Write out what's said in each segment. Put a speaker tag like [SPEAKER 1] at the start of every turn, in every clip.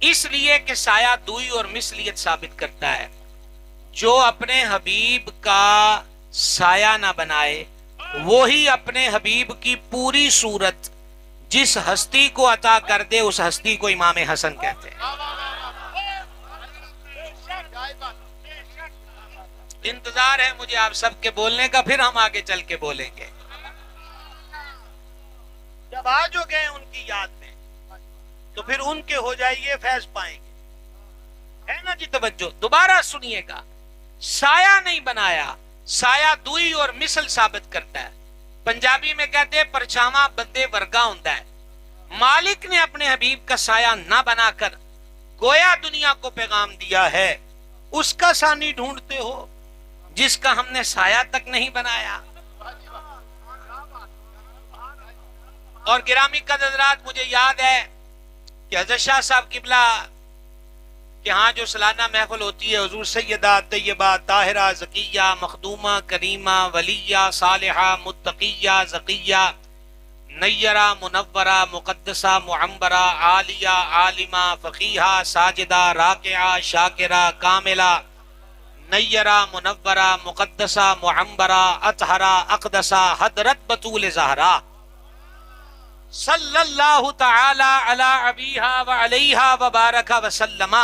[SPEAKER 1] اس لیے کہ سایہ دوئی اور مثلیت ثابت کرتا ہے. جو اپنے حبیب کا سایہ نہ بنائے وہی اپنے حبیب کی پوری صورت جس ہستی کو عطا کر دے اس ہستی کو امام حسن کہتے ہیں. انتظار ہے مجھے آپ سب کے بولنے کا، پھر ہم آگے چل کے بولیں گے. جب آج ہو گئے ان کی یاد میں تو پھر ان کے ہو جائیے، فیض پائیں گے. ہے نا جی؟ توجہ دوبارہ سنیے گا. سایہ نہیں بنایا، سایہ دوئی اور مثل ثابت کرتا ہے. پنجابی میں کہتے ہیں پرچھاواں بندے ورگا ہوتا ہے. مالک نے اپنے حبیب کا سایہ نہ بنا کر گویا دنیا کو پیغام دیا ہے. اس کا ثانی ڈھونڈتے ہو جس کا ہم نے سایہ تک نہیں بنایا. اور گرامی قدر حضرات، مجھے یاد ہے کہ حضرت شاہ صاحب قبلہ کہ ہاں جو سالانہ محفل ہوتی ہے حضور سیدہ طیبہ طاہرہ زکیہ مخدومہ کریمہ ولیہ صالحہ متقیہ زکیہ نیرہ منورہ مقدسہ معمبرہ عالیہ عالمہ فقیہہ ساجدہ راکعہ شاکرہ کاملہ نیرہ منورہ مقدسہ معمبرہ اطہرہ اقدسہ حضرت بطول زہرا صلی اللہ تعالی علی ابیہا و علیہا وبارک وسلم.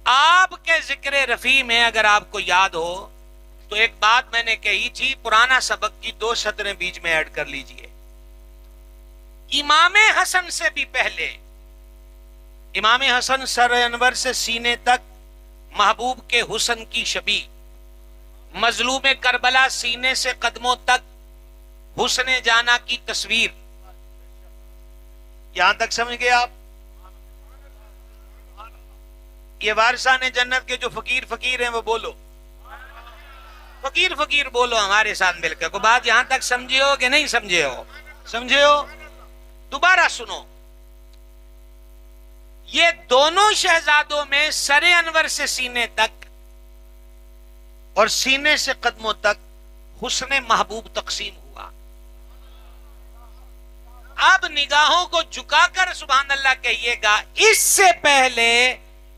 [SPEAKER 1] آپ کے ذکر رفیع میں اگر آپ کو یاد ہو تو ایک بات میں نے کہی تھی، پرانا سبق کی 2 سطریں بیچ میں ایڈ کر لیجئے. امام حسن سے بھی پہلے امام حسن سر انور سے سینے تک محبوب کے حسن کی شبیہ، مظلوم کربلا سینے سے قدموں تک حسن جانا کی تصویر. یہاں تک سمجھ گئے آپ؟ یہ وارثان جنت کے جو فقیر فقیر ہیں وہ بولو، فقیر فقیر بولو ہمارے ساتھ مل کر. کو بات یہاں تک سمجھے ہو کہ نہیں سمجھے ہو؟ سمجھے ہو؟ دوبارہ سنو. یہ دونوں شہزادوں میں سر انور سے سینے تک اور سینے سے قدموں تک حسن محبوب تقسیم ہوا. اب نگاہوں کو جھکا کر سبحان اللہ کہیے گا، اس سے پہلے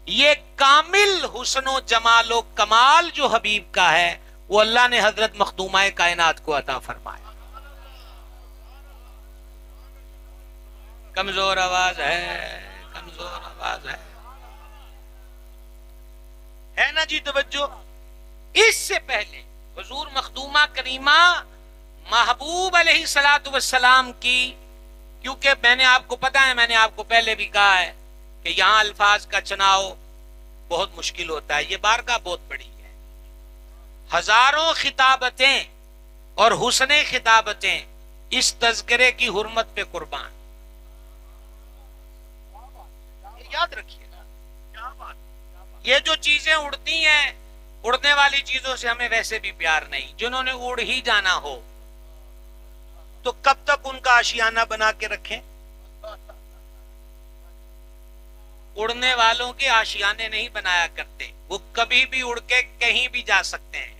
[SPEAKER 1] یہ کامل حسن و جمال و کمال جو حبیب کا ہے وہ اللہ نے حضرت مخدومہ کائنات کو عطا فرمایا. کمزور آواز ہے، کمزور آواز ہے نا جی؟ توجہ. اس سے پہلے حضور مخدومہ کریمہ محبوب علیہ الصلوۃ والسلام کی، کیونکہ میں نے آپ کو پتا ہے، میں نے آپ کو پہلے بھی کہا ہے کہ یہاں الفاظ کا چناؤ بہت مشکل ہوتا ہے. یہ بارگاہ بہت بڑی ہے، ہزاروں خطابتیں اور حسن خطابتیں اس تذکرے کی حرمت پہ قربان. یاد رکھیے گا، یہ جو چیزیں اڑتی ہیں، اڑنے والی چیزوں سے ہمیں ویسے بھی پیار نہیں. جنہوں نے اڑ ہی جانا ہو تو کب تک ان کا آشیانہ بنا کے رکھیں؟ اڑنے والوں کے آشیانے نہیں بنایا کرتے، وہ کبھی بھی اڑ کے کہیں بھی جا سکتے ہیں.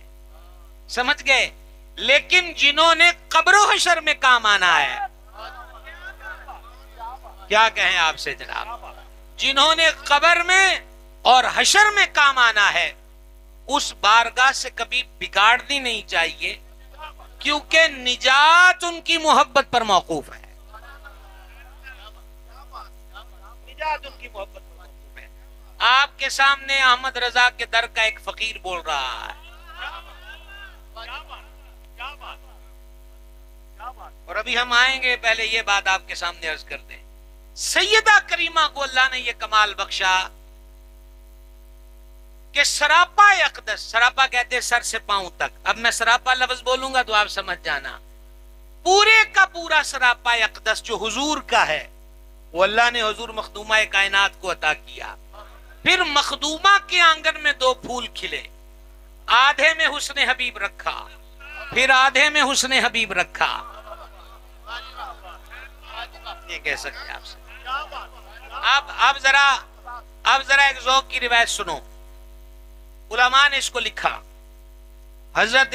[SPEAKER 1] سمجھ گئے؟ لیکن جنہوں نے قبر و حشر میں کام آنا ہے، کیا کہیں آپ سے جناب، جنہوں نے قبر میں اور حشر میں کام آنا ہے، اس بارگاہ سے کبھی بگاڑنی نہیں چاہیے، کیونکہ نجات ان کی محبت پر موقوف ہے. نجات ان کی محبت پر موقوف ہے. آپ کے سامنے احمد رضا کے در کا ایک فقیر بول رہا ہے، اور ابھی ہم آئیں گے، پہلے یہ بات آپ کے سامنے عرض کر دیں. سیدہ کریمہ کو اللہ نے یہ کمال بخشا کہ سراپا اقدس، سراپا کہتے ہیں سر سے پاؤں تک. اب میں سراپا لفظ بولوں گا تو آپ سمجھ جانا، پورے کا پورا سراپا اقدس جو حضور کا ہے وہ اللہ نے حضور مخدومہ کائنات کو عطا کیا. پھر مخدومہ کے آنگن میں 2 پھول کھلے، آدھے میں حسن حبیب رکھا، پھر آدھے میں حسن حبیب رکھا. یہ کہہ سکتے آپ سے. اب ذرا ایک ذوق کی روایت سنو. علماء نے اس کو لکھا، حضرت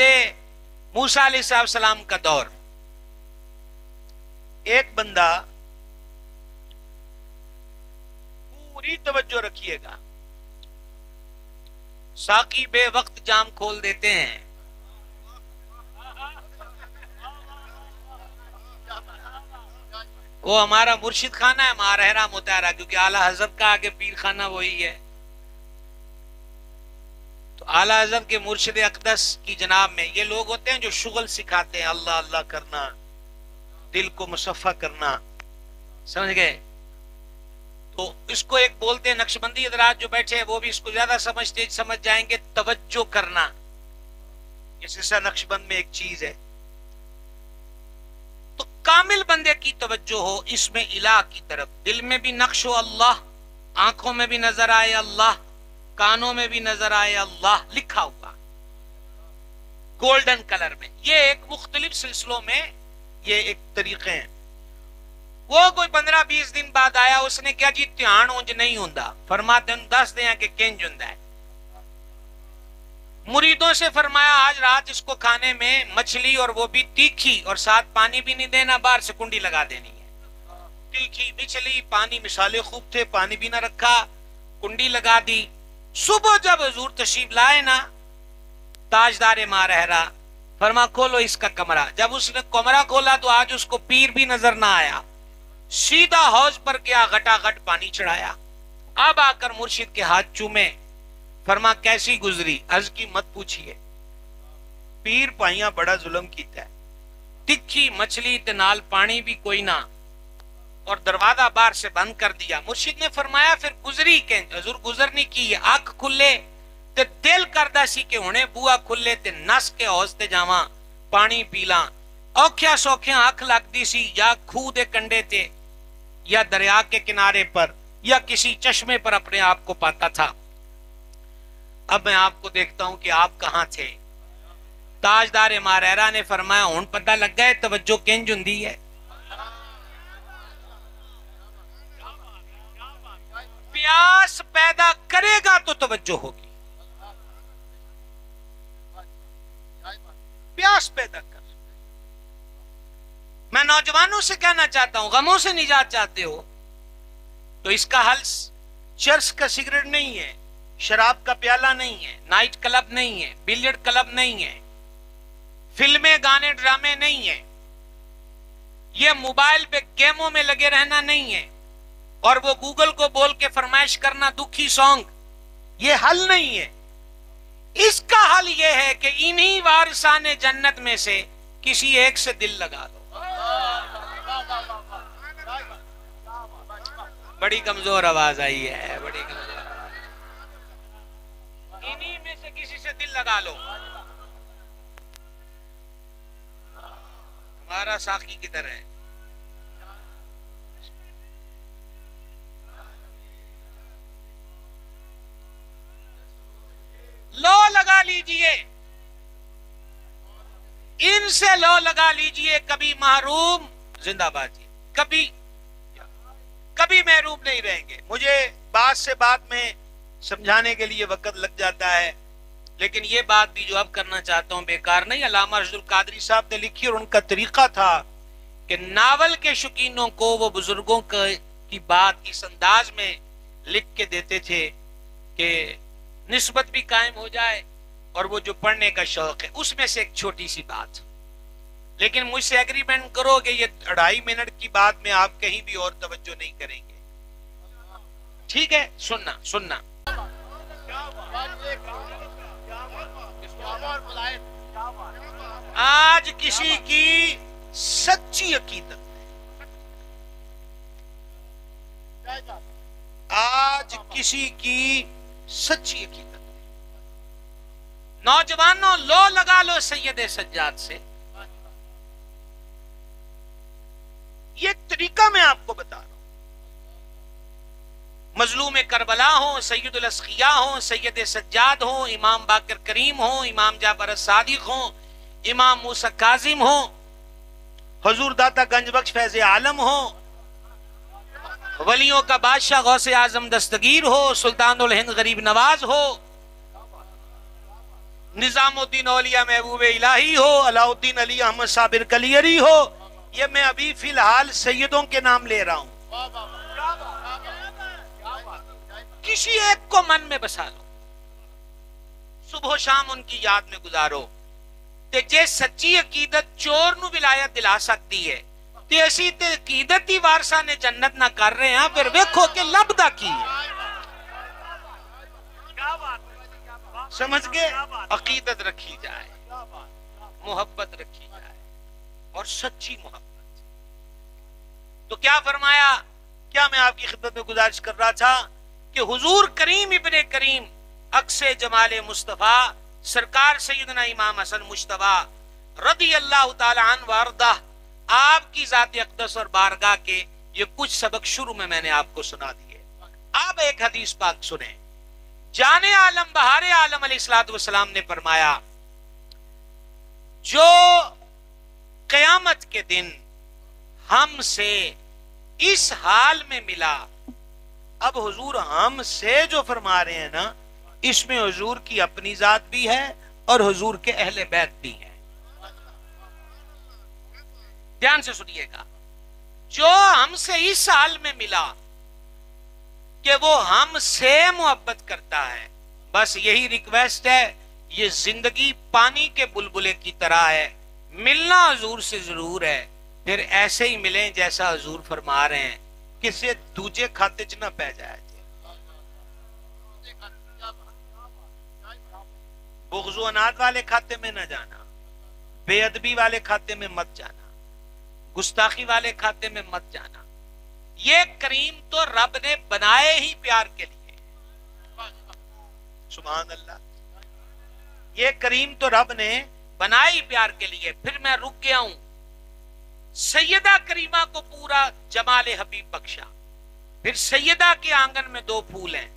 [SPEAKER 1] موسیٰ علیہ السلام کا دور. ایک بندہ پوری توجہ رکھیے گا. ساقی بے وقت جام کھول دیتے ہیں. وہ ہمارا مرشد خانہ ہے مارہرہ مطہرہ، کیونکہ اعلیٰ حضرت کا آگے پیر خانہ وہی ہے. تو اعلیٰ حضرت کے مرشد اقدس کی جناب میں یہ لوگ ہوتے ہیں جو شغل سکھاتے ہیں، اللہ اللہ کرنا، دل کو مصفہ کرنا. سمجھ گئے؟ تو اس کو ایک بولتے ہیں، نقشبندی حضرات جو بیٹھے ہیں وہ بھی اس کو زیادہ سمجھ جائیں گے، توجہ کرنا. یہ سلسلہ نقشبند میں ایک چیز ہے. تو کامل بندے کی توجہ ہو اس میں الہ کی طرف، دل میں بھی نقش ہو اللہ، آنکھوں میں بھی نظر آئے اللہ، کانوں میں بھی نظر آئے اللہ، لکھا ہوا گولڈن کلر میں. یہ ایک مختلف سلسلوں میں یہ ایک طریقے ہیں. وہ کوئی 15-20 دن بعد آیا، اس نے کیا جی دھیان اونج نہیں ہوندا، فرماتے ہیں دس دیں کہ کنج ہوندا ہے. مریدوں سے فرمایا آج رات اس کو کھانے میں مچھلی اور وہ بھی تیکھی اور ساتھ پانی بھی نہیں دینا، باہر سے کنڈی لگا دینی ہے. تیکھی مچھلی، پانی، مصالحے خوب تھے، پانی بھی نہ رکھا، کنڈی لگا دی. صبح جب حضور تشریف لائے نا تاجدار مارہرہ، فرما کھولو اس کا کمرہ. جب اس نے کمرہ کھولا تو آج اس کو پیر بھی نظر نہ آیا، سیدھا حوض پر گیا، گھٹا گھٹ پانی چڑھایا. اب آ کر مرشد کے ہاتھ چومے، فرما کیسی گزری؟ عرض کی مت پوچھئے، پیر پائیاں بڑا ظلم کیتا ہے، تکھی مچھلی تے نال پانی بھی کوئی نہ، اور دروازہ باہر سے بند کر دیا. مرشد نے فرمایا پھر گزری کہ حضور گزر نہیں کی. آنکھ کھلے تے دل کردہ سی کہ ہونے بوا کھلے تے نس کے حوض تے جاواں پانی پیلاں. اوکھیا سوکھیا آنکھ لگ دی سی، یا کھو دے کنڈے تے یا دریا کے کنارے پر یا کسی چشمے پر اپنے آپ کو پاتا تھا. اب میں آپ کو دیکھتا ہوں کہ آپ کہاں تھے. تاجدار مارہرہ نے فرمایا ہن پتہ لگ گئے توجہ کنج ہوندی ہے. پیاس پیدا کرے گا تو توجہ ہوگی. پیاس پیدا کر. میں نوجوانوں سے کہنا چاہتا ہوں، غموں سے نجات چاہتے ہو تو اس کا حل چرس کا سگریٹ نہیں ہے، شراب کا پیالہ نہیں ہے، نائٹ کلب نہیں ہے، بلیئرڈ کلب نہیں ہے، فلمیں گانے ڈرامے نہیں ہے، یہ موبائل پہ گیموں میں لگے رہنا نہیں ہے، اور وہ گوگل کو بول کے فرمائش کرنا دکھی سانگ، یہ حل نہیں ہے. اس کا حل یہ ہے کہ انہی وارثان جنت میں سے کسی ایک سے دل لگا دو. بڑی کمزور آواز آئی ہے، بڑی کمزور آواز. انہی میں سے کسی سے دل لگا لو. ہمارا ساقی کدھر ہے؟ لو لگا لیجئے، ان سے لو لگا لیجئے. کبھی محروم زندہ باد جی، کبھی محروم نہیں رہیں گے. مجھے بات سے بات میں سمجھانے کے لیے وقت لگ جاتا ہے، لیکن یہ بات بھی جو اب کرنا چاہتا ہوں بیکار نہیں. علامہ رشید القادری صاحب نے لکھی اور ان کا طریقہ تھا کہ ناول کے شوقینوں کو وہ بزرگوں کی بات اس انداز میں لکھ کے دیتے تھے کہ نسبت بھی قائم ہو جائے اور وہ جو پڑھنے کا شوق ہے. اس میں سے ایک چھوٹی سی بات، لیکن مجھ سے ایگریمنٹ کرو کہ یہ 2.5 منٹ کی بات میں آپ کہیں بھی اور توجہ نہیں کریں گے. ٹھیک ہے؟ سننا. آج کسی کی سچی عقیدت ہے، آج کسی کی سچی عقیدت ہے. نوجوانوں لو لگا لو سید سجاد سے. یہ طریقہ میں آپ کو بتا رہا ہوں. مظلوم کربلا ہوں، سید الاسقیاء ہوں، سید سجاد ہوں، امام باقر کریم ہوں، امام جعفر الصادق ہوں، امام موسیٰ کاظم ہوں، حضور داتا گنج بخش فیض عالم ہوں، ولیوں کا بادشاہ غوث اعظم دستگیر ہو، سلطان الہند غریب نواز ہو، نظام الدین اولیاء محبوب الہی ہو، علاء الدین علی احمد صابر کلیری ہو. یہ میں ابھی فی الحال سیدوں کے نام لے رہا ہوں. کسی ایک کو من میں بسا لو، صبح و شام ان کی یاد میں گزارو تے جے سچی عقیدت چور نو ولایت دلا سکتی ہے تے اسی تے عقیدت ہی وارثاں نے جنت نہ کر رہے ہیں، پھر ویکھو کہ لبدا کی ہے۔ سمجھ گئے؟ عقیدت رکھی جائے، محبت رکھی جائے، اور سچی محبت۔ تو کیا فرمایا؟ کیا میں آپ کی خدمت میں گزارش کر رہا تھا کہ حضور کریم ابن کریم عکس جمال مصطفیٰ سرکار سیدنا امام حسن مجتبیٰ رضی اللہ تعالی عنہ وارضہ، آپ کی ذات اقدس اور بارگاہ کے یہ کچھ سبق شروع میں نے آپ کو سنا دیے۔ آپ ایک حدیث پاک سنیں۔ جان عالم بہار عالم علیہ الصلوۃ والسلام نے فرمایا، جو قیامت کے دن ہم سے اس حال میں ملا، اب حضور ہم سے جو فرما رہے ہیں نا، اس میں حضور کی اپنی ذات بھی ہے اور حضور کے اہل بیت بھی ہیں۔ دھیان سے سنیے گا، جو ہم سے اس حال میں ملا کہ وہ ہم سے محبت کرتا ہے، بس یہی ریکویسٹ ہے، یہ زندگی پانی کے بلبلے کی طرح ہے، ملنا حضور سے ضرور ہے، پھر ایسے ہی ملیں جیسا حضور فرما رہے ہیں، کسی دوجے کھاتے چ نہ پہ جائے، بغض و عناد والے کھاتے میں نہ جانا، بے ادبی والے کھاتے میں مت جانا، گستاخی والے کھاتے میں مت جانا۔ یہ کریم تو رب نے بنائے ہی پیار کے لیے، سبحان اللہ، یہ کریم تو رب نے بنائے ہی پیار کے لیے۔ پھر میں رک گیا ہوں، سیدہ کریمہ کو پورا جمال حبیب بخشا، پھر سیدہ کے آنگن میں 2 پھول ہیں،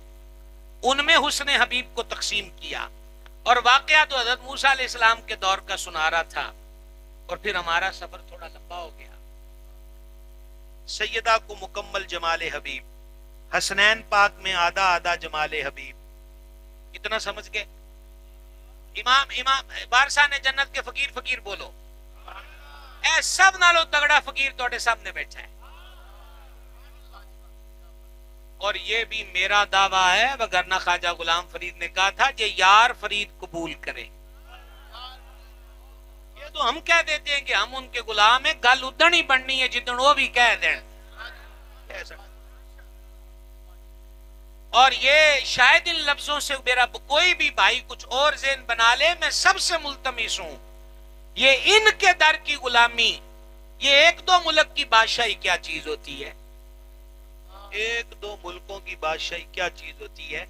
[SPEAKER 1] ان میں حسن حبیب کو تقسیم کیا، اور واقعہ تو حضرت موسیٰ علیہ السلام کے دور کا سنا رہا تھا، اور پھر ہمارا سفر تھوڑا لمبا ہو گیا۔ سیدہ کو مکمل جمال حبیب، حسنین پاک میں آدھا آدھا جمال حبیب، اتنا سمجھ گئے؟ امام بارسا نے جنت کے فقیر فقیر بولو، اے سب نالو تگڑا فقیر توڑے سامنے بیٹھا ہے، اور یہ بھی میرا دعویٰ ہے، وگرنہ خواجہ غلام فرید نے کہا تھا کہ یار فرید قبول کرے۔ یہ تو ہم کہہ دیتے ہیں کہ ہم ان کے غلام ہیں، گل ادھن ہی بننی ہے جدن وہ بھی کہہ دیں، اور یہ شاید ان لفظوں سے میرا کوئی بھی بھائی کچھ اور ذہن بنا لے، میں سب سے ملتمس ہوں، یہ ان کے در کی غلامی، یہ 1-2 ملک کی بادشاہی کیا چیز ہوتی ہے، 1-2 ملکوں کی بادشاہی کیا چیز ہوتی ہے،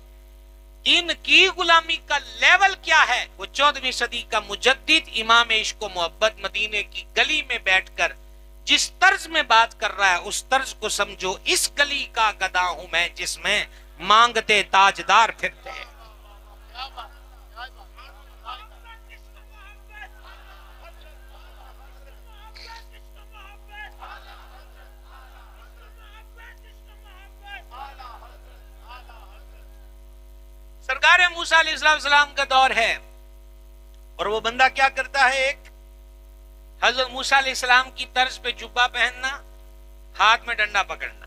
[SPEAKER 1] ان کی غلامی کا لیول کیا ہے۔ وہ 14ویں صدی کا مجدد امام عشق و محبت مدینے کی گلی میں بیٹھ کر جس طرز میں بات کر رہا ہے، اس طرز کو سمجھو، اس گلی کا گدا ہوں میں جس میں مانگتے تاجدار پھرتے ہیں۔ سرکار موسیٰ علیہ السلام کا دور ہے، اور وہ بندہ کیا کرتا ہے، ایک حضرت موسیٰ علیہ السلام کی طرز پہ جبہ پہننا، ہاتھ میں ڈنڈا پکڑنا،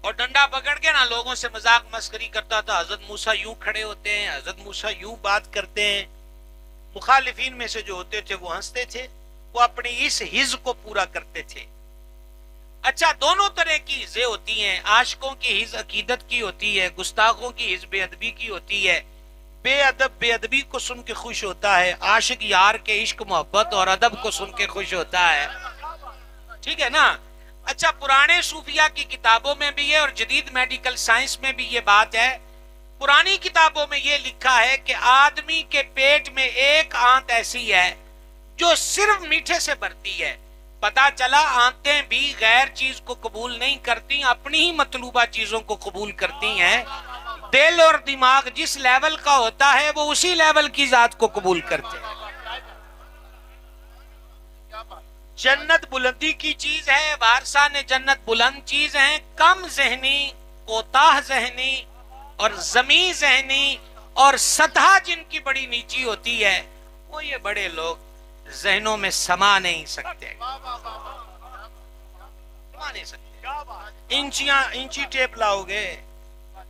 [SPEAKER 1] اور ڈنڈا پکڑ کے نا لوگوں سے مذاق مسخری کرتا تھا۔ حضرت موسیٰ یوں کھڑے ہوتے ہیں، حضرت موسیٰ یوں بات کرتے ہیں، مخالفین میں سے جو ہوتے تھے وہ ہنستے تھے، وہ اپنی اس حز کو پورا کرتے تھے۔ اچھا، دونوں طرح کی حزیں ہوتی ہیں، عاشقوں کی حز عقیدت کی ہوتی ہے، گستاخوں کی حز بے ادبی کی ہوتی ہے۔ بے ادب بے ادبی کو سن کے خوش ہوتا ہے، عاشق یار کے عشق محبت اور ادب کو سن کے خوش ہوتا ہے، ٹھیک ہے نا؟ اچھا، پرانے صوفیہ کی کتابوں میں بھی ہے اور جدید میڈیکل سائنس میں بھی یہ بات ہے۔ پرانی کتابوں میں یہ لکھا ہے کہ آدمی کے پیٹ میں ایک آنت ایسی ہے جو صرف میٹھے سے بھرتی ہے۔ پتا چلا آنتیں بھی غیر چیز کو قبول نہیں کرتی، اپنی ہی مطلوبہ چیزوں کو قبول کرتی ہیں۔ دل اور دماغ جس لیول کا ہوتا ہے وہ اسی لیول کی ذات کو قبول کرتے ہیں۔ جنت بلندی کی چیز ہے، وارثہ نے جنت بلند چیز ہے۔ کم ذہنی، کوتاہ ذہنی اور زمین ذہنی اور سطح جن کی بڑی نیچی ہوتی ہے، وہ یہ بڑے لوگ ذہنوں میں سما نہیں سکتے، سما نہیں سکتے۔ انچی ٹیپ لاؤ گے،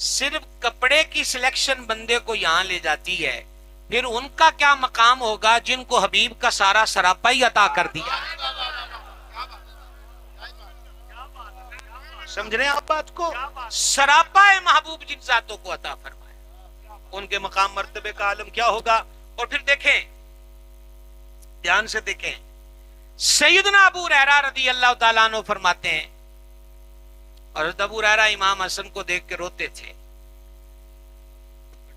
[SPEAKER 1] صرف کپڑے کی سلیکشن بندے کو یہاں لے جاتی ہے، پھر ان کا کیا مقام ہوگا جن کو حبیب کا سارا سراپا ہی عطا کر دیا۔ سمجھ رہے ہیں آپ بات کو؟ سراپا محبوب جن ذاتوں کو عطا فرمایا، ان کے مقام مرتبے کا عالم کیا ہوگا۔ اور پھر دیکھیں، دھیان سے دیکھیں، سیدنا ابو ہریرہ رضی اللہ تعالیٰ عنہ فرماتے ہیں، اور ابو ہریرہ امام حسن کو دیکھ کے روتے تھے۔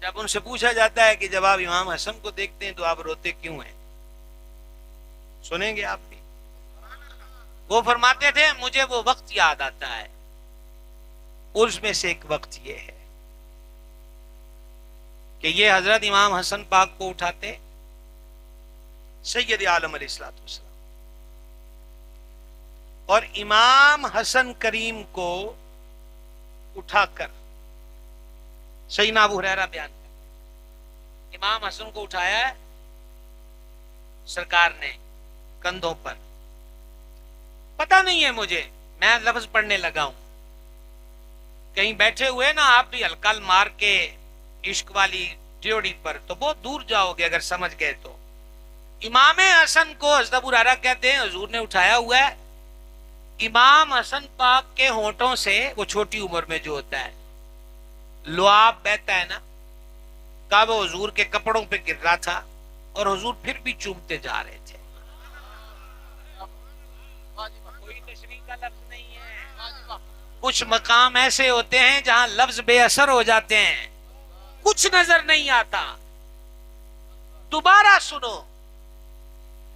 [SPEAKER 1] جب ان سے پوچھا جاتا ہے کہ جب آپ امام حسن کو دیکھتے ہیں تو آپ روتے کیوں ہیں، سنیں گے آپ بھی، وہ فرماتے تھے مجھے وہ وقت یاد آتا ہے، اس میں سے ایک وقت یہ ہے کہ یہ حضرت امام حسن پاک کو اٹھاتے، سید عالم علیہ الصلوۃ والسلام، اور امام حسن کریم کو اٹھا کر، سیدنا ابو ہریرہ بیان کرتے، امام حسن کو اٹھایا ہے سرکار نے کندھوں پر، پتہ نہیں ہے مجھے، میں لفظ پڑھنے لگا ہوں، کہیں بیٹھے ہوئے نا آپ بھی ہلکا مار کے عشق والی ڈیوڑی پر تو بہت دور جاؤ گے اگر سمجھ گئے تو۔ امام حسن کو حضرت ابو ہریرہ کہتے ہیں حضور نے اٹھایا ہوا ہے، امام حسن پاک کے ہونٹوں سے، وہ چھوٹی عمر میں جو ہوتا ہے لعاب بہتا ہے نا، کب وہ حضور کے کپڑوں پہ گر رہا تھا اور حضور پھر بھی چومتے جا رہے تھے۔ کوئی تشریح کا لفظ نہیں ہے، کچھ مقام ایسے ہوتے ہیں جہاں لفظ بے اثر ہو جاتے ہیں، کچھ نظر نہیں آتا۔ دوبارہ سنو،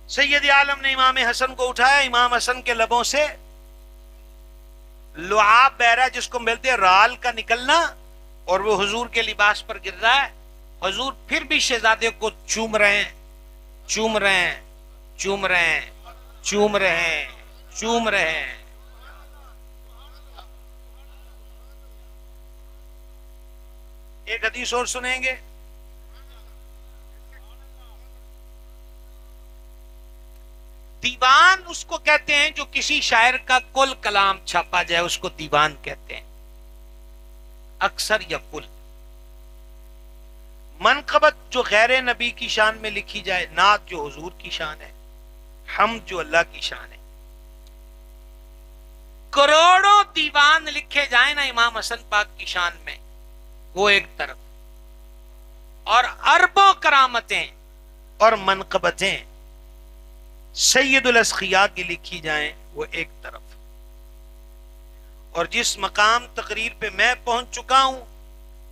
[SPEAKER 1] سید عالم نے امام حسن کو اٹھایا، امام حسن کے لبوں سے لعاب بہ رہا ہے، جس کو ملتے ہیں رال کا نکلنا، اور وہ حضور کے لباس پر گر رہا ہے، حضور پھر بھی شہزادے کو چوم رہے ہیں، چوم رہے ہیں، چوم رہے ہیں، چوم رہے ہیں، چوم رہے ہیں۔ ایک حدیث اور سنیں گے، دیوان اس کو کہتے ہیں جو کسی شاعر کا کل کلام چھاپا جائے، اس کو دیوان کہتے ہیں، اکثر یا کل۔ منقبت جو غیر نبی کی شان میں لکھی جائے، نعت جو حضور کی شان ہے، حمد جو اللہ کی شان ہے۔ کروڑوں دیوان لکھے جائیں نا امام حسن پاک کی شان میں، وہ ایک طرف، اور اربوں کرامتیں اور منقبتیں سید الاسقیاء کی لکھی جائیں، وہ ایک طرف، اور جس مقام تقریر پہ میں پہنچ چکا ہوں،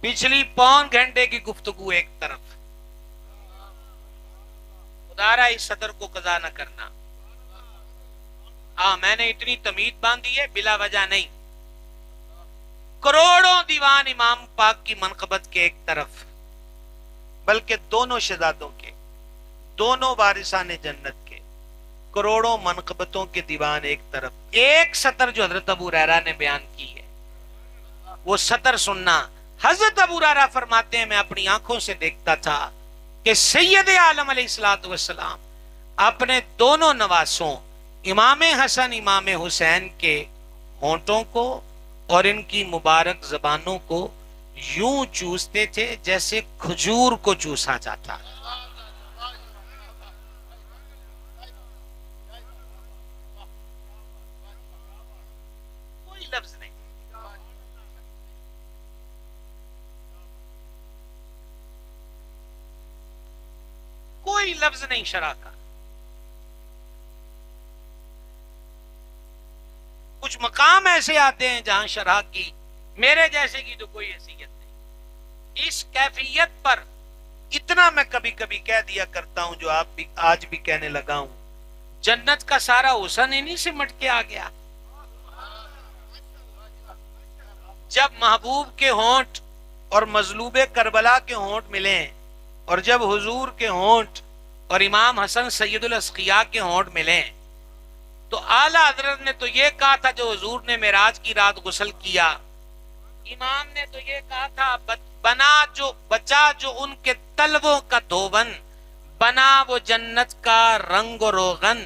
[SPEAKER 1] پچھلی پون گھنٹے کی گفتگو ایک طرف۔ خدارا اس صدر کو قضا نہ کرنا، ہاں میں نے اتنی تمید باندھی ہے بلا وجہ نہیں۔ کروڑوں دیوان امام پاک کی منقبت کے ایک طرف، بلکہ دونوں شہزادوں کے، دونوں وارثان جنت کے کروڑوں منقبتوں کے دیوان ایک طرف، ایک سطر جو حضرت ابو ہریرہ نے بیان کی ہے وہ سطر سننا۔ حضرت ابو ہریرہ فرماتے ہیں میں اپنی آنکھوں سے دیکھتا تھا کہ سید عالم علیہ الصلوۃ والسلام اپنے دونوں نواسوں امام حسن امام حسین کے ہونٹوں کو اور ان کی مبارک زبانوں کو یوں چوستے تھے جیسے کھجور کو چوسا جاتا۔ کوئی لفظ نہیں، کوئی لفظ نہیں شرع کا۔ کچھ مقام ایسے آتے ہیں جہاں شرع کی میرے جیسے کی تو کوئی حیثیت نہیں۔ اس کیفیت پر اتنا میں کبھی کبھی کہہ دیا کرتا ہوں، جو آپ بھی آج بھی کہنے لگا ہوں، جنت کا سارا حسن انہی سے مٹ کے آ گیا۔ جب محبوب کے ہونٹ اور مظلوب کربلا کے ہونٹ ملیں، اور جب حضور کے ہونٹ اور امام حسن سید الاسقیاء کے ہونٹ ملیں، تو اعلیٰ حضرت نے تو یہ کہا تھا جو حضور نے معراج کی رات غسل کیا، امام نے تو یہ کہا تھا بچا جو ان کے تلووں کا دھوون، بنا وہ جنت کا رنگ و روغن،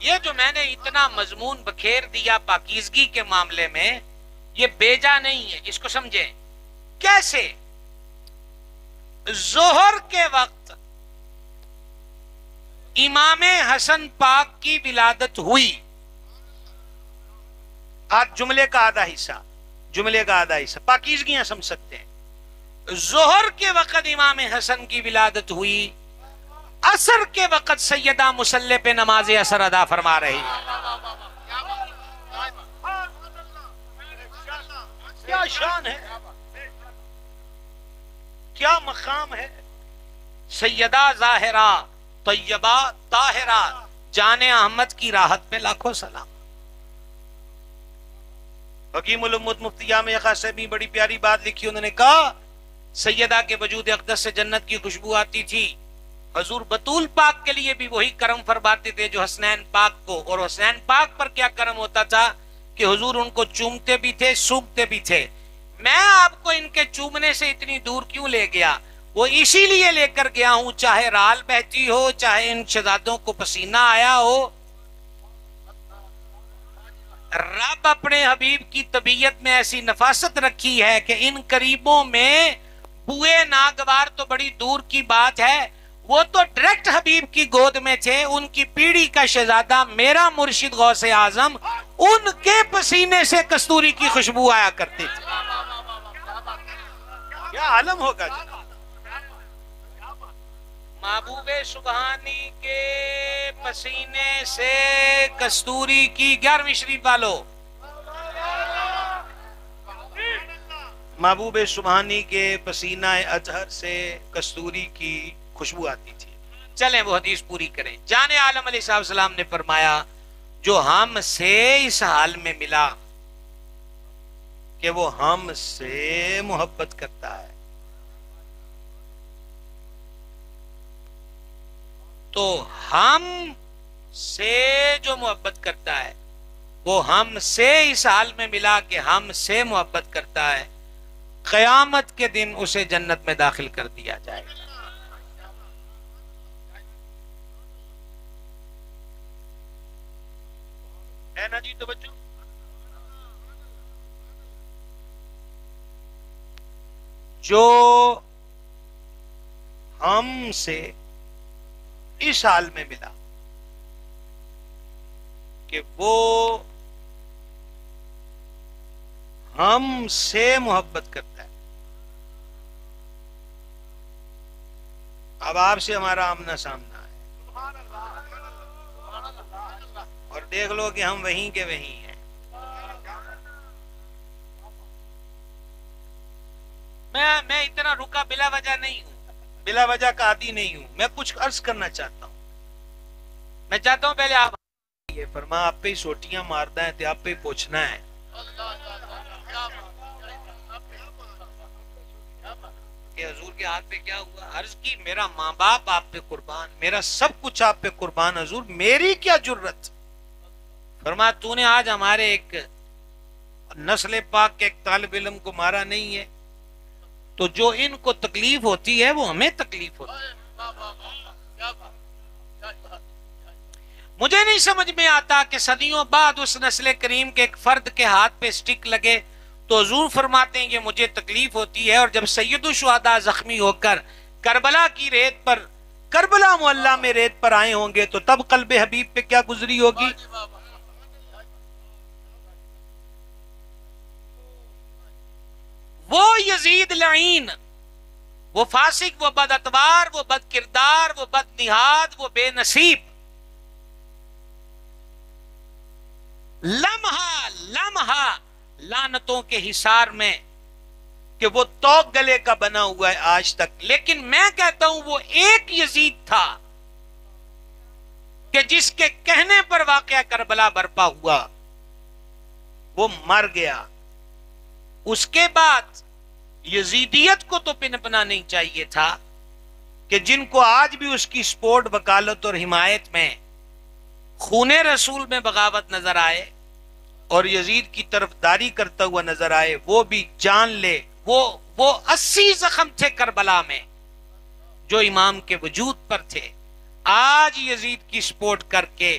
[SPEAKER 1] یہ جو میں نے اتنا مضمون بکھیر دیا پاکیزگی کے معاملے میں، یہ بیجا نہیں ہے، اس کو سمجھیں کیسے؟ ظہر کے وقت امام حسن پاک کی ولادت ہوئی، آج جملے کا آدھا حصہ پاکیزگیاں سمجھ سکتے ہیں۔ ظہر کے وقت امام حسن کی ولادت ہوئی، عصر کے وقت سیدہ مصلی پہ نماز عصر ادا فرما رہی۔ کیا شان ہے، کیا مقام ہے! سیدہ ظاہرہ طیبہ طاہرہ جان احمد کی راحت پہ لاکھوں سلام۔ حکیم الامت مفتی جامع خاصہ بھی بڑی پیاری بات لکھی، انہوں نے کہا سیدہ کے وجود اقدس سے جنت کی خوشبو آتی تھی، حضور بطول پاک کے لیے بھی وہی کرم فرماتے تھے جو حسنین پاک کو، اور حسنین پاک پر کیا کرم ہوتا تھا کہ حضور ان کو چومتے بھی تھے، سونگتے بھی تھے۔ میں آپ کو ان کے چومنے سے اتنی دور کیوں لے گیا؟ وہ اسی لیے لے کر گیا ہوں، چاہے رال بہتی ہو، چاہے ان شہزادوں کو پسینہ آیا ہو، رب اپنے حبیب کی طبیعت میں ایسی نفاست رکھی ہے کہ ان قریبوں میں بوئے ناگوار تو بڑی دور کی بات ہے، وہ تو ڈائریکٹ حبیب کی گود میں تھے، ان کی پیڑھی کا شہزادہ میرا مرشد غوث اعظم، ان کے پسینے سے کستوری کی خوشبو آیا کرتی تھی۔ کیا عالم ہوگا جناب! محبوب سبحانی کے پسینے سے کستوری کی 11ویں شریف والو، محبوب سبحانی کے پسینہ اطہر سے کستوری کی خوشبو آتی تھی۔ چلیں وہ حدیث پوری کریں۔ جان عالم علیہ السلام نے فرمایا جو ہم سے اس حال میں ملا کہ وہ ہم سے محبت کرتا ہے، تو ہم سے جو محبت کرتا ہے، وہ ہم سے اس حال میں ملا کہ ہم سے محبت کرتا ہے، قیامت کے دن اسے جنت میں داخل کر دیا جائے گا۔ ہے نا جی توجہ؟ جو ہم سے اس حال میں ملا کہ وہ ہم سے محبت کرتا ہے، اب آپ سے ہمارا آمنا سامنا ہے، اور دیکھ لو کہ ہم وہیں کے وہیں ہیں۔ میں اتنا رکا بلا وجہ نہیں ہوں، بلا وجہ کا عادی نہیں ہوں، میں کچھ عرض کرنا چاہتا ہوں۔ میں چاہتا ہوں پہلے آپ یہ فرما، آپ پہ ہی سوٹیاں ماردا ہے تو آپ پہ ہی پوچھنا ہے کہ حضور کے ہاتھ پہ کیا ہوا؟ عرض کی میرا ماں باپ آپ پہ قربان، میرا سب کچھ آپ پہ قربان، حضور میری کیا جرت؟ فرما تو نے آج ہمارے ایک نسل پاک کے ایک طالب علم کو مارا نہیں ہے، تو جو ان کو تکلیف ہوتی ہے وہ ہمیں تکلیف ہوتی ہے۔ مجھے نہیں سمجھ میں آتا کہ صدیوں بعد اس نسل کریم کے ایک فرد کے ہاتھ پہ سٹک لگے تو حضور فرماتے ہیں کہ مجھے تکلیف ہوتی ہے، اور جب سید الشہداء زخمی ہو کر کربلا کی ریت پر، کربلا محلہ میں ریت پر آئے ہوں گے تو تب قلب حبیب پہ کیا گزری ہوگی؟ وہ یزید لعین، وہ فاسق، وہ بد اتوار، وہ بد کردار، وہ بد نہاد، وہ بے نصیب، لمحہ لمحہ لعنتوں کے حصار میں، کہ وہ توق گلے کا بنا ہوا ہے آج تک۔ لیکن میں کہتا ہوں وہ ایک یزید تھا کہ جس کے کہنے پر واقعہ کربلا برپا ہوا، وہ مر گیا۔ اس کے بعد یزیدیت کو تو پنپنا نہیں چاہیے تھا کہ جن کو آج بھی اس کی سپورٹ، وکالت اور حمایت میں خون رسول میں بغاوت نظر آئے اور یزید کی طرف داری کرتا ہوا نظر آئے، وہ بھی جان لے۔ وہ 80 زخم تھے کربلا میں جو امام کے وجود پر تھے، آج یزید کی سپورٹ کر کے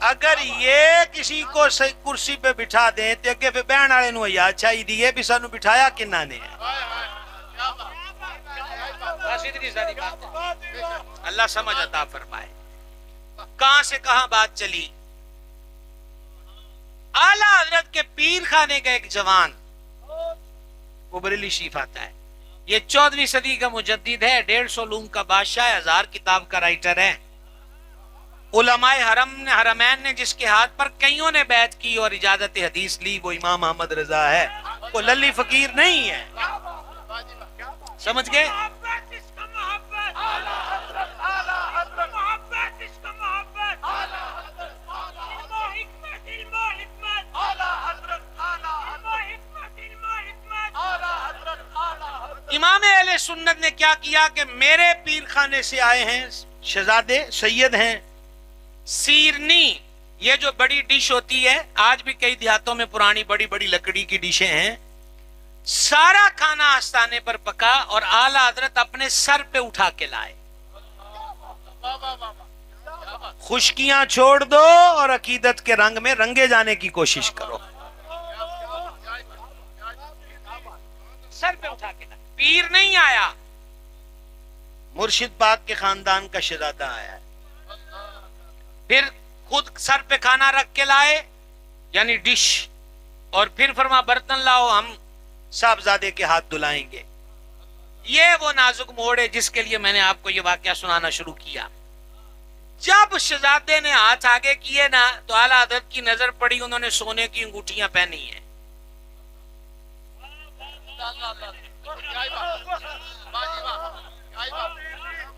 [SPEAKER 1] اگر یہ کسی کو کرسی پہ بٹھا دیں تو اگے پہ بہن والے نو یاد چاہیے ہے بھی سانو بٹھایا کنہ نے ہے. بس اتنی ساری بات ہے. اللہ سمجھ عطا فرمائے. کہاں سے کہاں بات چلی. اعلیٰ حضرت کے پیر خانے کا ایک جوان وہ بریلی شریف آتا ہے. یہ 14ویں صدی کا مجدد ہے, 150 علوم کا بادشاہ ہے, 1000 کتاب کا رائٹر ہے. علماء حرمین نے جس کے ہاتھ پر کئیوں نے بیعت کی اور اجازت حدیث لی وہ امام احمد رضا ہے. وہ للی فقیر نہیں ہے. سمجھ گئے. امام اہل سنت نے کیا کیا کہ میرے پیر خانے سے آئے ہیں شہزادے سید ہیں. سیرنی یہ جو بڑی ڈش ہوتی ہے, آج بھی کئی دیہاتوں میں پرانی بڑی بڑی لکڑی کی ڈشیں ہیں, سارا کھانا آستانے پر پکا اور اعلیٰ حضرت اپنے سر پہ اٹھا کے لائے. خشکیاں چھوڑ دو اور عقیدت کے رنگ میں رنگے جانے کی کوشش کرو. سر پہ اٹھا کے لائے. پیر نہیں آیا, مرشد پاک کے خاندان کا شہزادہ آیا ہے. پھر خود سر پہ کھانا رکھ کے لائے یعنی ڈش, اور پھر فرما برتن لاؤ ہم صاحبزادے کے ہاتھ دھلائیں گے. یہ وہ نازک موڑ ہے جس کے لیے میں نے آپ کو یہ واقعہ سنانا شروع کیا. جب شہزادے نے ہاتھ آگے کیے نا تو اعلیٰ حضرت کی نظر پڑی, انہوں نے سونے کی انگوٹھیاں پہنی ہیں.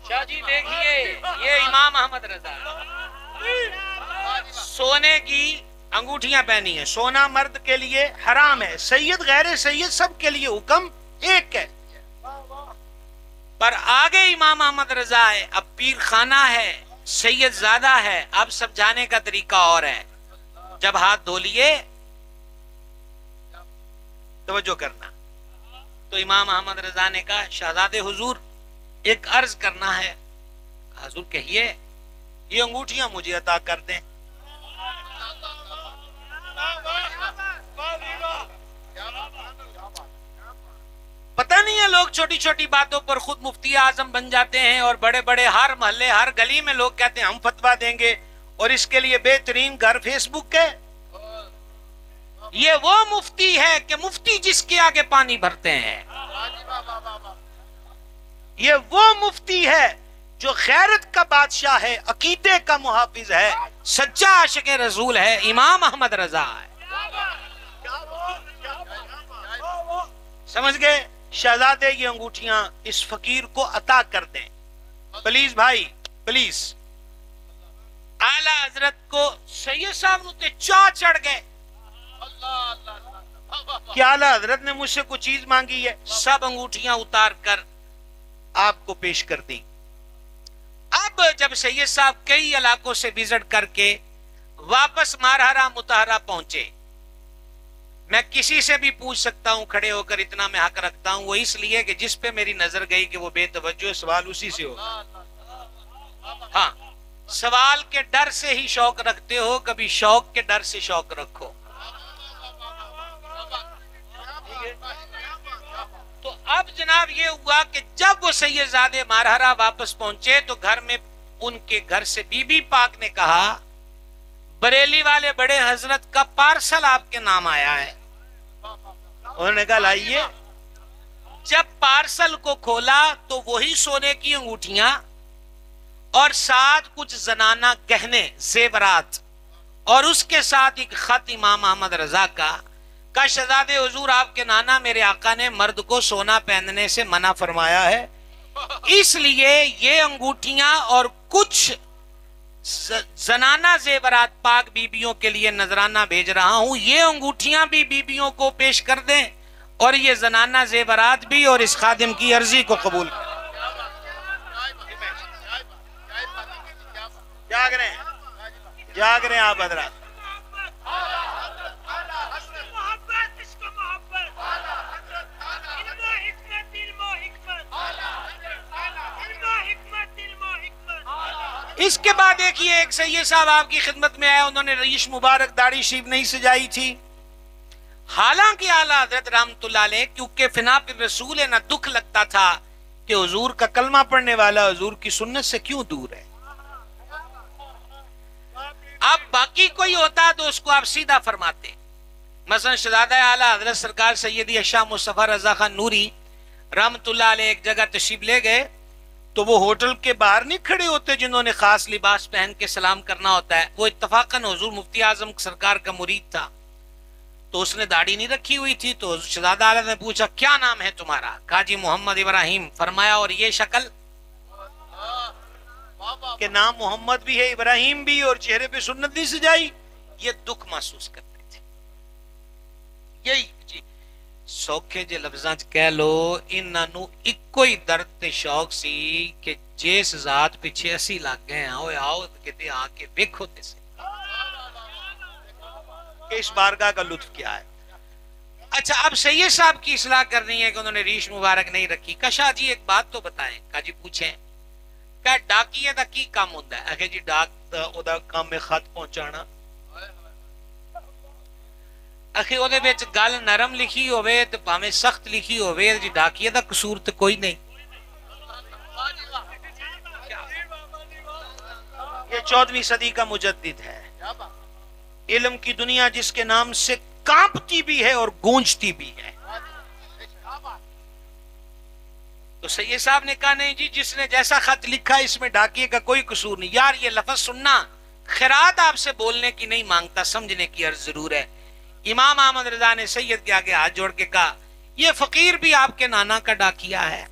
[SPEAKER 1] شاہ جی دیکھیے یہ امام احمد رضا سونے کی انگوٹھیاں پہنی ہیں. سونا مرد کے لیے حرام ہے, سید غیر سید سب کے لیے حکم ایک ہے. پر آگے امام احمد رضا ہے, اب پیر خانہ ہے, سید زادہ ہے, اب سب جانے کا طریقہ اور ہے. جب ہاتھ دھو لیے توجہ کرنا تو امام احمد رضا نے کہا شہزادے حضور ایک عرض کرنا ہے. حضور کہیے. یہ انگوٹھیاں مجھے عطا کر دیں. پتہ نہیں ہے لوگ چھوٹی چھوٹی باتوں پر خود مفتی اعظم بن جاتے ہیں, اور بڑے بڑے ہر محلے ہر گلی میں لوگ کہتے ہیں ہم فتویٰ دیں گے, اور اس کے لیے بہترین گھر فیس بک ہے. یہ وہ مفتی ہے کہ مفتی جس کے آگے پانی بھرتے ہیں. یہ وہ مفتی ہے جو غیرت کا بادشاہ ہے, عقیدے کا محافظ ہے, سچا عاشق رسول ہے, امام احمد رضا ہے. سمجھ گئے. شہزادے یہ انگوٹھیاں اس فقیر کو عطا کر دیں پلیز بھائی پلیز. اعلیٰ حضرت کو سید صاحب نے چاہ چڑھ گئے کہ اعلیٰ حضرت نے مجھ سے کوئی چیز مانگی ہے. سب انگوٹھیاں اتار کر آپ کو پیش کر دی. اب جب سید صاحب کئی علاقوں سے وزٹ کر کے واپس مارہرہ متحرہ پہنچے, میں کسی سے بھی پوچھ سکتا ہوں کھڑے ہو کر, اتنا میں حق رکھتا ہوں, وہ اس لیے کہ جس پہ میری نظر گئی کہ وہ بے توجہ, سوال اسی سے ہوگا. ہاں سوال کے ڈر سے ہی شوق رکھتے ہو, کبھی شوق کے ڈر سے شوق رکھو. تو اب جناب یہ ہوا کہ جب وہ سید زادے مارہرہ واپس پہنچے تو گھر میں ان کے گھر سے بی بی پاک نے کہا بریلی والے بڑے حضرت کا پارسل آپ کے نام آیا ہے. انہوں نے کہا لائیے. جب پارسل کو کھولا تو وہی سونے کی انگوٹھیاں اور ساتھ کچھ زنانہ گہنے زیورات, اور اس کے ساتھ ایک خط امام احمد رضا کا شہزادے حضور آپ کے نانا میرے آقا نے مرد کو سونا پہننے سے منع فرمایا ہے, اس لیے یہ انگوٹھیاں اور کچھ زنانہ زیورات پاک بیبیوں کے لیے نذرانہ بھیج رہا ہوں. یہ انگوٹھیاں بھی بیبیوں کو پیش کر دیں اور یہ زنانہ زیورات بھی, اور اس خادم کی عرضی کو قبول کریں. جاگ رہے ہیں آپ حضرات. اس کے بعد دیکھیے ایک سید صاحب آپ کی خدمت میں آئے, انہوں نے ریش مبارک داڑھی شریف نہیں سجائی تھی. حالانکہ اعلیٰ حضرت رحمت اللہ علیہ کیونکہ فنا پر رسول ہے, نہ دکھ لگتا تھا کہ حضور کا کلمہ پڑھنے والا حضور کی سنت سے کیوں دور ہے. اب باقی کوئی ہوتا تو اس کو آپ سیدھا فرماتے. مثلا شہزادہ اعلیٰ حضرت سرکار سیدی اشاہ مصطفیٰ رضا خان نوری رحمت اللہ علیہ ایک جگہ تشریف لے گئے تو وہ ہوٹل کے باہر نہیں کھڑے ہوتے جنہوں نے خاص لباس پہن کے سلام کرنا ہوتا ہے. وہ اتفاقاً حضور مفتی اعظم سرکار کا مرید تھا تو اس نے داڑھی نہیں رکھی ہوئی تھی. تو شہزادہ اعلیٰ نے پوچھا کیا نام ہے تمہارا؟ کہا جی محمد ابراہیم. فرمایا اور یہ شکل؟ کہ نام محمد بھی ہے ابراہیم بھی اور چہرے پہ سنت نہیں سجائی. یہ دکھ محسوس کرتے تھے. یہی جی سوکھے جے لفظاں چ کہہ لو انہاں نو اکو ہی درد تے شوق سی کہ جس ذات پیچھے اسی لگ گئے ہیں اوے آؤ کتے آ کے ویکھو تے سے کہ اس بارگاہ کا لطف کیا ہے. اچھا اب سید صاحب کی اصلاح کرنی ہے کہ انہوں نے ریش مبارک نہیں رکھی. کشا جی ایک بات تو بتائیں. کہا جی پوچھیں. کہ ڈاکیے دا کی کام ہوندا ہے؟ اکھے جی ڈاک او دا کام ہے خط پہنچانا. اکھے او دے وچ گل نرم لکھی ہوے تے بھاویں سخت لکھی ہوے جی ڈاکیے دا قصور تے کوئی نہیں. یہ 14ویں صدی کا مجدد ہے. علم کی دنیا جس کے نام سے کانپتی بھی ہے اور گونجتی بھی ہے. تو سید صاحب نے کہا نہیں جی جس نے جیسا خط لکھا اس میں ڈاکیے کا کوئی قصور نہیں. یار یہ لفظ سننا خیرات آپ سے بولنے کی نہیں مانگتا, سمجھنے کی عرض ضرور ہے. امام احمد رضا نے سید کے آگے ہاتھ جوڑ کے کہا یہ فقیر بھی آپ کے نانا کا ڈاکیا ہے.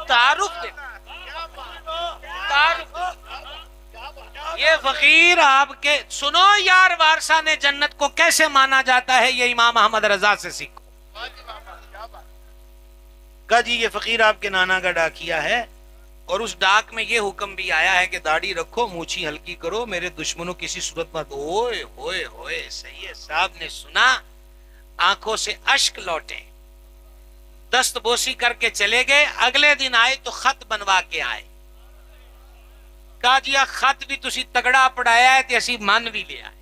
[SPEAKER 1] تعارف دے یہ فقیر آپ کے سنو یار وارثہ نے جنت کو کیسے مانا جاتا ہے یہ امام احمد رضا سے سیکھو. کہا جی یہ فقیر آپ کے نانا کا ڈاکیا ہے اور اس ڈاک میں یہ حکم بھی آیا ہے کہ داڑھی رکھو, مونچھی ہلکی کرو, میرے دشمنوں کسی صورت مت. اوئے ہوئے ہوئے سید صاحب نے سنا, آنکھوں سے اشک لوٹے, دست بوسی کر کے چلے گئے. اگلے دن آئے تو خط بنوا کے آئے. کہا جی خط بھی تسی تگڑا پڑھایا ہے تے اسی من بھی لیا ہے.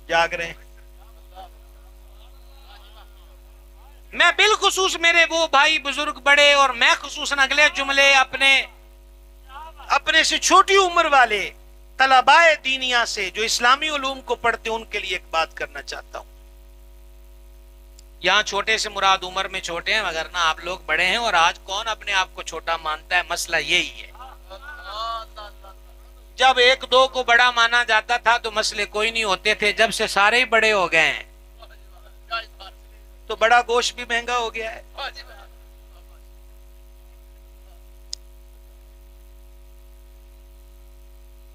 [SPEAKER 1] جاگ رہے ہیں. میں بالخصوص میرے وہ بھائی بزرگ بڑے اور میں خصوصاً اگلے جملے اپنے سے چھوٹی عمر والے طلبائے دینیا سے جو اسلامی علوم کو پڑھتے ان کے لیے ایک بات کرنا چاہتا ہوں. یہاں چھوٹے سے مراد عمر میں چھوٹے ہیں مگر نہ آپ لوگ بڑے ہیں, اور آج کون اپنے آپ کو چھوٹا مانتا ہے؟ مسئلہ یہی ہے. جب ایک دو کو بڑا مانا جاتا تھا تو مسئلے کوئی نہیں ہوتے تھے. جب سے سارے ہی بڑے ہو گئے ہیں تو بڑا گوشت بھی مہنگا ہو گیا ہے.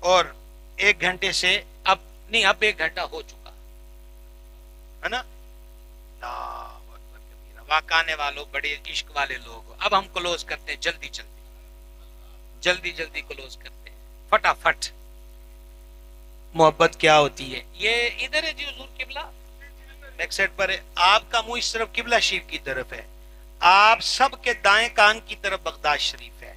[SPEAKER 1] اور ایک گھنٹے سے اب 1 گھنٹہ ہو چکا ہے نا. واقعانے والوں بڑے عشق والے لوگ, اب ہم کلوز کرتے ہیں جلدی کلوز کرتے ہیں فٹافٹ. محبت کیا ہوتی ہے؟ یہ ادھر ہے جی حضور قبلہ بیک سائڈ پر ہے. آپ کا منہ اس طرف قبلہ شریف کی طرف ہے, آپ سب کے دائیں کان کی طرف بغداد شریف ہے.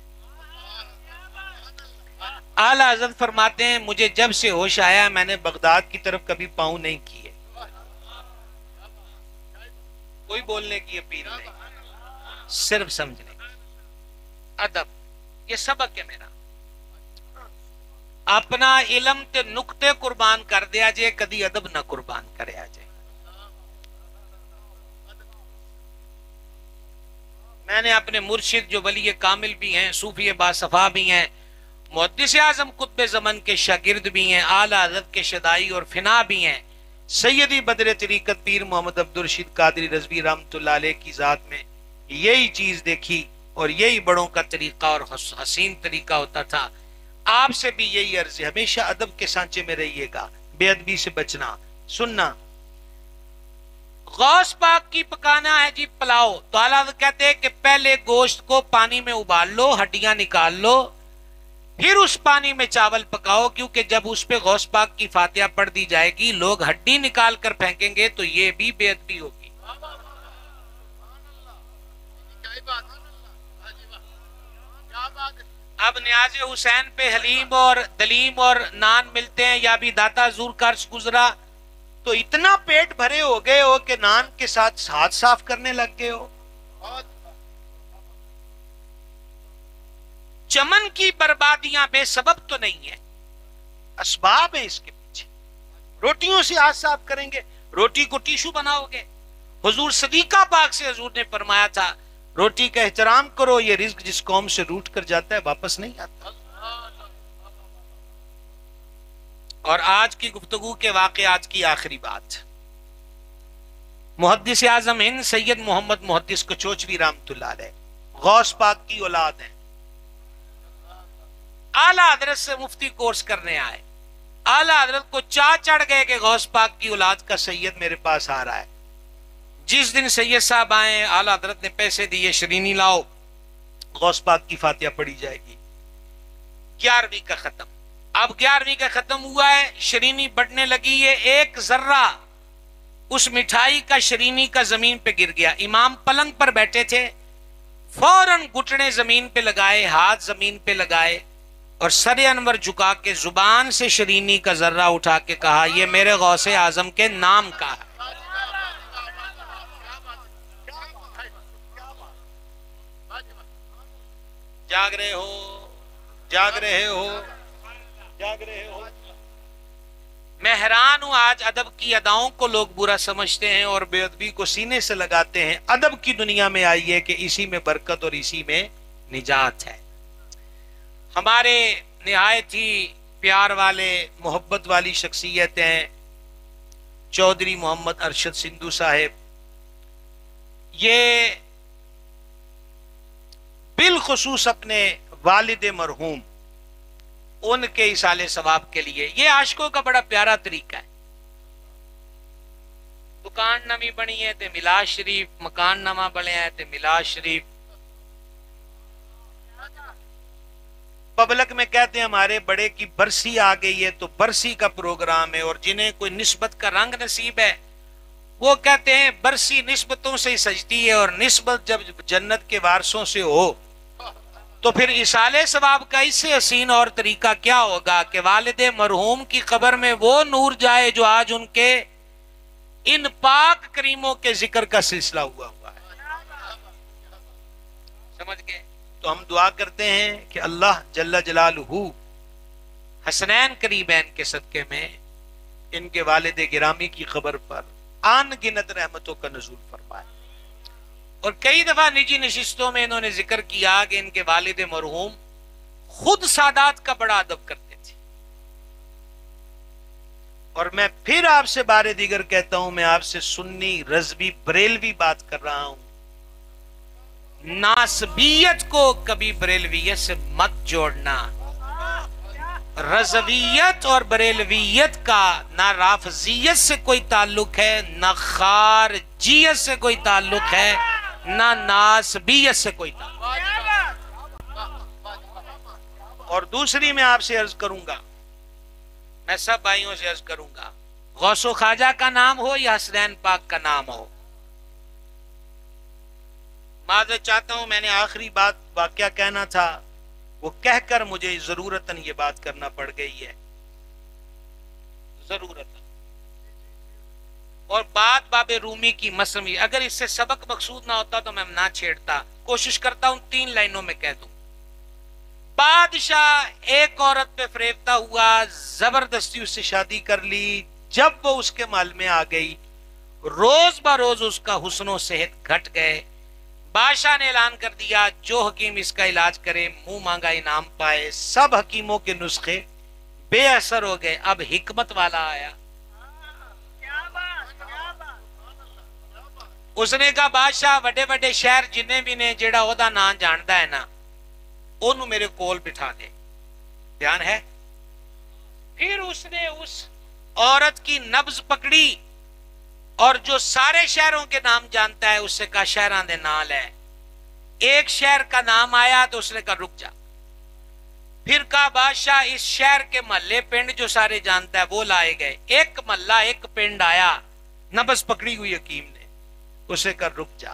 [SPEAKER 1] اعلیٰ حضرت فرماتے ہیں مجھے جب سے ہوش آیا میں نے بغداد کی طرف کبھی پاؤں نہیں کیے. کوئی بولنے کی اپیل نہیں, صرف سمجھنے ادب. یہ سبق ہے میرا. اپنا علم تے نقطے قربان کر دیا جائے, کدی ادب نہ قربان کریا جائے. میں نے اپنے مرشد جو ولی کامل بھی ہیں, صوفی باصفا بھی ہیں, محدث اعظم قطب زمن کے شاگرد بھی ہیں, اعلیٰ حضرت کے شدائی اور فنا بھی ہیں, سیدی بدر طریقت پیر محمد عبدالرشید قادری رضوی رحمت اللہ علیہ کی ذات میں یہی چیز دیکھی اور یہی بڑوں کا طریقہ اور حسین طریقہ ہوتا تھا. آپ سے بھی یہی عرض ہے, ہمیشہ ادب کے سانچے میں رہیے گا, بے ادبی سے بچنا. سننا غوث پاک کی پکانا ہے جی پلاؤ, تو اعلیٰ کہتے ہیں کہ پہلے گوشت کو پانی میں ابال لو, ہڈیاں نکال لو, پھر اس پانی میں چاول پکاؤ, کیونکہ جب اس پہ غوث پاک کی فاتحہ پڑھ دی جائے گی لوگ ہڈی نکال کر پھینکیں گے تو یہ بھی بے ادبی ہوگی. اب نیاز حسین پہ حلیم اور دلیم اور نان ملتے ہیں یا بھی داتا حضور کا عرص گزرا تو اتنا پیٹ بھرے ہو گئے ہو کہ نان کے ساتھ ہاتھ صاف کرنے لگ گئے ہو. چمن کی بربادیاں بے سبب تو نہیں ہے، اسباب ہیں اس کے پیچھے. روٹیوں سے ہاتھ صاف کریں گے، روٹی کو ٹیشو بناؤ گے. حضور صدیقہ پاک سے حضور نے فرمایا تھا روٹی کا احترام کرو، یہ رزق جس قوم سے روٹ کر جاتا ہے واپس نہیں آتا. اور آج کی گفتگو کے واقعات کی آخری بات، محدث اعظم ہند سید محمد محدث کچوچوی رحمۃ اللہ علیہ غوث پاک کی اولاد ہیں. اعلیٰ حضرت سے مفتی کورس کرنے آئے. اعلیٰ حضرت کو چڑھ گئے کہ غوث پاک کی اولاد کا سید میرے پاس آ رہا ہے. جس دن سید صاحب آئے اعلیٰ حضرت نے پیسے دیے، شرینی لاؤ، غوث پاک کی فاتحہ پڑھی جائے گی. 11ویں کا ختم. اب 11ویں کا ختم ہوا ہے، شرینی بڑھنے لگی ہے. ایک ذرہ اس مٹھائی کا شرینی کا زمین پہ گر گیا. امام پلنگ پر بیٹھے تھے، فوراً گھٹنے زمین پہ لگائے، ہاتھ زمین پہ لگائے اور سر انور جھکا کے زبان سے شرینی کا ذرہ اٹھا کے کہا یہ میرے غوث اعظم کے نام کا ہے. جاگ رہے ہو، جاگ رہے ہو، جاگ رہے ہو. میں حیران ہوں آج ادب کی اداؤں کو لوگ برا سمجھتے ہیں اور بے ادبی کو سینے سے لگاتے ہیں. ادب کی دنیا میں آئیے کہ اسی میں برکت اور اسی میں نجات ہے. ہمارے نہایت ہی پیار والے محبت والی شخصیت ہیں چودھری محمد ارشد سندھو صاحب. یہ بالخصوص اپنے والد مرحوم ان کے ایصال ثواب کے لیے یہ عاشقوں کا بڑا پیارا طریقہ ہے. دکان نمی بنی ہے تے میلاد شریف، مکان نما بنیا ہے تے میلاد شریف. پبلک میں کہتے ہیں ہمارے بڑے کی برسی آ گئی ہے تو برسی کا پروگرام ہے، اور جنہیں کوئی نسبت کا رنگ نصیب ہے وہ کہتے ہیں برسی نسبتوں سے ہی سجتی ہے، اور نسبت جب جنت کے وارثوں سے ہو تو پھر ایصال ثواب کا اس سے حسین اور طریقہ کیا ہوگا کہ والد مرحوم کی قبر میں وہ نور جائے جو آج ان کے ان پاک کریموں کے ذکر کا سلسلہ ہوا ہے. سمجھ گئے؟ تو ہم دعا کرتے ہیں کہ اللہ جل جلالہ حسنین قریبین کے صدقے میں ان کے والد گرامی کی قبر پر آن گنت رحمتوں کا نزول فرمائے. اور کئی دفعہ نجی نشستوں میں انہوں نے ذکر کیا کہ ان کے والد مرحوم خود سادات کا بڑا ادب کرتے تھے. اور میں پھر آپ سے بار دیگر کہتا ہوں، میں آپ سے سنی رضوی بریلوی بات کر رہا ہوں، ناسبیت کو کبھی بریلویت سے مت جوڑنا. رضویت اور بریلویت کا نہ رافضیت سے کوئی تعلق ہے، نہ خارجیت سے کوئی تعلق ہے، نہ ناسبیت سے کوئی تعلق. اور دوسری میں آپ سے عرض کروں گا، میں سب بھائیوں سے عرض کروں گا، غوث و خواجہ کا نام ہو یا حسنین پاک کا نام ہو، معذرت چاہتا ہوں، میں نے آخری بات واقعہ کہنا تھا وہ کہہ کر مجھے ضرورتاً یہ بات کرنا پڑ گئی ہے، ضرورتاً. اور بات باب رومی کی مسمی، اگر اس سے سبق مقصود نہ ہوتا تو میں نہ چھیڑتا. کوشش کرتا ہوں 3 لائنوں میں کہہ دوں. بادشاہ ایک عورت پہ فریبتا ہوا، زبردستی اس سے شادی کر لی. جب وہ اس کے محل میں آ گئی، روز بروز اس کا حسن و صحت گھٹ گئے. بادشاہ نے اعلان کر دیا جو حکیم اس کا علاج کرے منہ مانگا انعام پائے. سب حکیموں کے نسخے بے اثر ہو گئے. اب حکمت والا آیا، اس نے کہا بادشاہ وڈے وڈے شہر جنہیں بھی نے جیڑا عہدہ نہ جانتا ہے نا انہوں میرے کول بٹھا دے. دھیان ہے؟ پھر اس نے اس عورت کی نبض پکڑی اور جو سارے شہروں کے نام جانتا ہے اس سے کہا شہراں دے نال ہے. ایک شہر کا نام آیا تو اس نے کہا رک جا. پھر کہا بادشاہ اس شہر کے محلے پنڈ جو سارے جانتا ہے وہ لائے گئے. ایک محلہ ایک پنڈ آیا، نبض پکڑی ہوئی حکیم نے، اسے کہا رک جا.